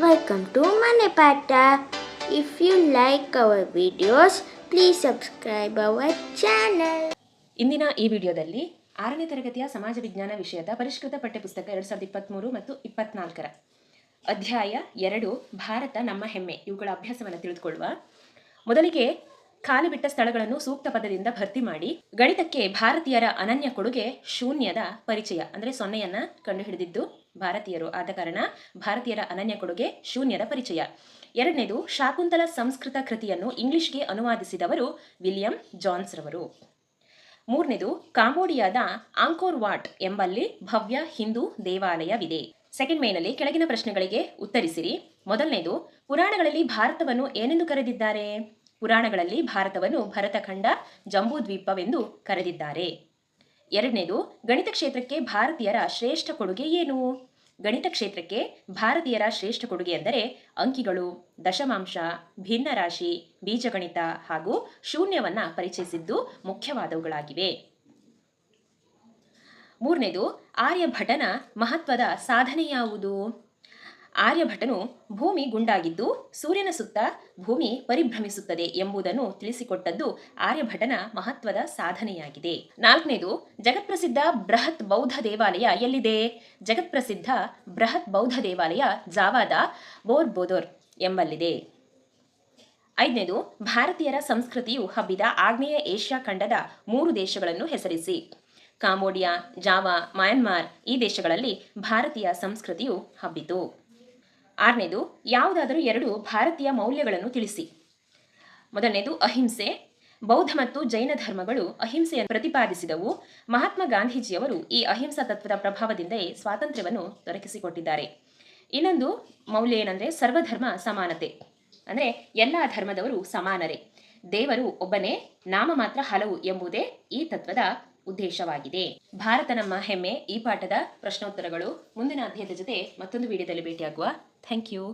Welcome to Manepata. If you like our videos, please subscribe our channel. ಇಂದಿನ ಈ ವಿಡಿಯೋದಲ್ಲಿ 6ನೇ ತರಗತಿಯ ಸಮಾಜ ವಿಜ್ಞಾನ ವಿಷಯದ ಪರಿಷ್ಕೃತ ಪಠ್ಯಪುಸ್ತಕ 2023 ಮತ್ತು 24ರ ಅಧ್ಯಾಯ 2 ಭಾರತ ನಮ್ಮ ಹೆಮ್ಮೆ ಇವುಗಳ ಅಭ್ಯಾಸವನ್ನು ತಿಳಿದುಕೊಳ್ಳುವ. ಮೊದಲಿಗೆ ಖಾಲಿ ಬಿಟ್ಟ ಸ್ಥಳಗಳನ್ನು ಸೂಕ್ತ ಪದದಿಂದ ಭರ್ತಿ ಮಾಡಿ. ಗಣಿತಕ್ಕೆ ಭಾರತೀಯರ ಅನನ್ಯ ಕೊಡುಗೆ ಶೂನ್ಯದ ಪರಿಚಯ ಅಂದರೆ 0ಯನ್ನು ಕಂಡುಹಿಡಿದಿದ್ದು ಭಾರತೀಯರು ಆದ ಕಾರಣ ಭಾರತೀಯರ ಅನನ್ಯ ಕೊಡುಗೆ ಶೂನ್ಯದ ಪರಿಚಯ. ಎರಡನೇದು ಶಾಕುಂತಲ ಸಂಸ್ಕೃತ ಕೃತಿಯನ್ನು ಇಂಗ್ಲಿಷ್ಗೆ ಅನುವಾದಿಸಿದವರು ವಿಲಿಯಂ ಜಾನ್ಸ್ ರವರು. ಮೂರನೇದು ಕಾಂಬೋಡಿಯಾದ ಆಂಕೋರ್ ವಾಟ್ ಎಂಬಲ್ಲಿ ಭವ್ಯ ಹಿಂದೂ ದೇವಾಲಯವಿದೆ. ಸೆಕೆಂಡ್ ಮೇನಲ್ಲಿ ಕೆಳಗಿನ ಪ್ರಶ್ನೆಗಳಿಗೆ ಉತ್ತರಿಸಿರಿ. ಮೊದಲನೇದು ಪುರಾಣಗಳಲ್ಲಿ ಭಾರತವನ್ನು ಏನೆಂದು ಕರೆದಿದ್ದಾರೆ? ಪುರಾಣಗಳಲ್ಲಿ ಭಾರತವನ್ನು ಭರತಖಂಡ ಜಂಬೂದ್ವೀಪವೆಂದು ಕರೆದಿದ್ದಾರೆ. ಎರಡನೇದು ಗಣಿತ ಕ್ಷೇತ್ರಕ್ಕೆ ಭಾರತೀಯರ ಶ್ರೇಷ್ಠ ಕೊಡುಗೆ ಏನು? ಗಣಿತ ಕ್ಷೇತ್ರಕ್ಕೆ ಭಾರತೀಯರ ಶ್ರೇಷ್ಠ ಕೊಡುಗೆ ಎಂದರೆ ಅಂಕಿಗಳು, ದಶಮಾಂಶ, ಭಿನ್ನರಾಶಿ, ಬೀಜಗಣಿತ ಹಾಗೂ ಶೂನ್ಯವನ್ನ ಪರಿಚಯಿಸಿದ್ದು ಮುಖ್ಯವಾದವುಗಳಾಗಿವೆ. ಮೂರನೇದು ಆರ್ಯಭಟನ ಮಹತ್ವದ ಸಾಧನೆ ಯಾವುದು? ಆರ್ಯಭಟನು ಭೂಮಿ ಗುಂಡಾಗಿದ್ದು ಸೂರ್ಯನ ಸುತ್ತ ಭೂಮಿ ಪರಿಭ್ರಮಿಸುತ್ತದೆ ಎಂಬುದನ್ನು ತಿಳಿಸಿಕೊಟ್ಟದ್ದು ಆರ್ಯಭಟನ ಮಹತ್ವದ ಸಾಧನೆಯಾಗಿದೆ. ನಾಲ್ಕನೇದು ಜಗತ್ಪ್ರಸಿದ್ಧ ಬೃಹತ್ ಬೌದ್ಧ ದೇವಾಲಯ ಎಲ್ಲಿದೆ? ಜಗತ್ಪ್ರಸಿದ್ಧ ಬೃಹತ್ ಬೌದ್ಧ ದೇವಾಲಯ ಜಾವಾದ ಬೋರ್ಬೋದೋರ್ ಎಂಬಲ್ಲಿದೆ. ಐದನೇದು ಭಾರತೀಯರ ಸಂಸ್ಕೃತಿಯು ಹಬ್ಬಿದ ಆಗ್ನೇಯ ಏಷ್ಯಾ ಖಂಡದ 3 ದೇಶಗಳನ್ನು ಹೆಸರಿಸಿ. ಕಾಂಬೋಡಿಯಾ, ಜಾವಾ, ಮಯನ್ಮಾರ್ ಈ ದೇಶಗಳಲ್ಲಿ ಭಾರತೀಯ ಸಂಸ್ಕೃತಿಯು ಹಬ್ಬಿತು. ಆರನೇದು ಯಾವುದಾದರೂ 2 ಭಾರತೀಯ ಮೌಲ್ಯಗಳನ್ನು ತಿಳಿಸಿ. ಮೊದಲನೇದು ಅಹಿಂಸೆ. ಬೌದ್ಧ ಮತ್ತು ಜೈನ ಧರ್ಮಗಳು ಅಹಿಂಸೆಯನ್ನು ಪ್ರತಿಪಾದಿಸಿದವು. ಮಹಾತ್ಮ ಗಾಂಧೀಜಿಯವರು ಈ ಅಹಿಂಸಾ ತತ್ವದ ಪ್ರಭಾವದಿಂದಲೇ ಸ್ವಾತಂತ್ರ್ಯವನ್ನು ದೊರಕಿಸಿಕೊಟ್ಟಿದ್ದಾರೆ. ಇನ್ನೊಂದು ಮೌಲ್ಯ ಏನಂದರೆ ಸರ್ವಧರ್ಮ ಸಮಾನತೆ, ಅಂದರೆ ಎಲ್ಲ ಧರ್ಮದವರು ಸಮಾನರೇ, ದೇವರು ಒಬ್ಬನೇ, ನಾಮ ಮಾತ್ರ ಹಲವು ಎಂಬುದೇ ಈ ತತ್ವದ ಉದ್ದೇಶವಾಗಿದೆ. ಭಾರತ ನಮ್ಮ ಹೆಮ್ಮೆ ಈ ಪಾಠದ ಪ್ರಶ್ನೋತ್ತರಗಳು ಮುಂದಿನ ಅಧ್ಯಾಯದ ಜೊತೆ ಮತ್ತೊಂದು ವಿಡಿಯೋದಲ್ಲಿ ಭೇಟಿಯಾಗುವ. Thank you.